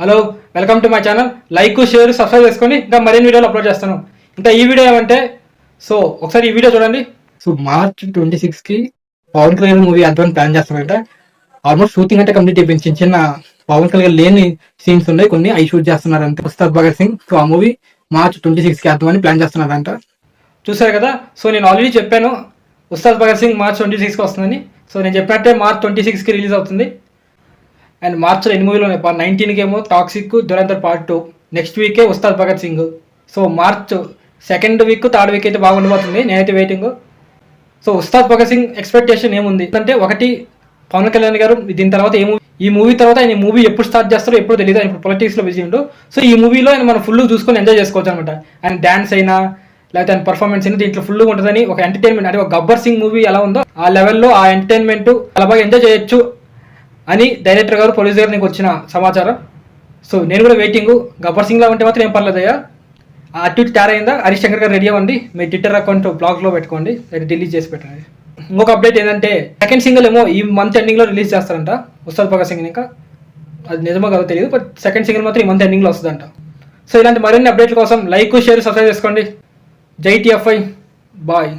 Hello, welcome to my channel. Like, share, subscribe చేసుకొని ఇంకా మరిన్ని వీడియోలు అప్లోడ్ చేస్తాను. ఇంకా ఈ వీడియో ఏమంటే, సో ఒకసారి ఈ వీడియో చూడండి. సో మార్చ్ 26కి Pawan Kalyan movie advance plan చేస్తామంటే ఆల్మోస్ట్ షూటింగ్ అంటే కంప్లీట్ అయిపోయింది. చిన్న చిన్న పవన్ కళ్యాణ్ లేని సీన్స్ ఉన్నాయి, కొన్ని అవి షూట్ చేస్తున్నారంట. ఉస్తాద్ భగత్ సింగ్. సో ఆ మూవీ మార్చ్ 26కి అర్థమని ప్లాన్ చేస్తున్నారంట. చూసారు కదా. సో నేను ఆల్రెడీ చెప్పాను ఉస్తాద్ భగత్ సింగ్ మార్చ్ 26కి వస్తుందని. సో నేను చెప్పినట్టే మార్చ్ 26కి రిలీజ్ అవుతుంది. అండ్ మార్చ్లో 8 మూవీలు ఉన్నాయి. 19కి ఏమో టాక్సిక్, దురంధర్ పార్ట్ 2. నెక్స్ట్ వీకే Ustaad Bhagat Singh. So March second week, third week అయితే బాగా ఉండిపోతుంది. నేనైతే waiting. So Ustaad Bhagat Singh expectation ఏముంది అంటే, ఒకటి పవన్ కళ్యాణ్ గారు దీని తర్వాత ఈ మూవీ తర్వాత ఆయన మూవీ ఎప్పుడు స్టార్ట్ చేస్తారో ఎప్పుడు తెలియదు. ఆయన ఇప్పుడు పొలిటిక్స్లో బిజీ ఉండు. సో ఈ మూవీలో ఆయన మనం ఫుల్ చూసుకొని ఎంజాయ్ చేసుకోవచ్చు అనమాట. ఆయన డ్యాన్స్ అయినా లేకపోతే ఆయన పర్ఫార్మెన్స్ అయినా దీంట్లో ఫుల్గా ఉంటుందని ఒక ఎంటర్టైన్మెంట్, అంటే ఒక గబ్బర్ సింగ్ మూవీ ఎలా ఉందో ఆ లెవెల్లో ఆ ఎంటర్టైన్మెంట్ చాలా బాగా ఎంజాయ్ చేయొచ్చు అని డైరెక్టర్ గారు, ప్రొడ్యూసర్ గారు నీకు వచ్చిన సమాచారం. సో నేను కూడా వెయిటింగ్. గబ్బర్ సింగ్లా ఉంటే మాత్రం ఏం పర్లేదయ్యా. ఆ అటు ఇటు తయారు అయిందా, హరీష్ శంకర్ గారు రెడీ అవ్వండి. మీ ట్విట్టర్ అకౌంట్ బ్లాగ్లో పెట్టుకోండి, డిలీట్ చేసి పెట్టండి. ఇంకొక అప్డేట్ ఏంటంటే, సెకండ్ సింగిల్ ఏమో ఈ మంత్ ఎండింగ్లో రిలీజ్ చేస్తారంట ఉస్తాద్ భగత్ సింగ్. ఇంకా అది నిజమో కాదో తెలియదు, బట్ సెకండ్ సింగిల్ మాత్రం ఈ మంత్ ఎండింగ్లో వస్తుందంట. సో ఇలాంటి మరిన్ని అప్డేట్ల కోసం లైక్, షేర్, సబ్స్క్రైబ్ చేసుకోండి. జై టిఎఫ్ఐ. బాయ్.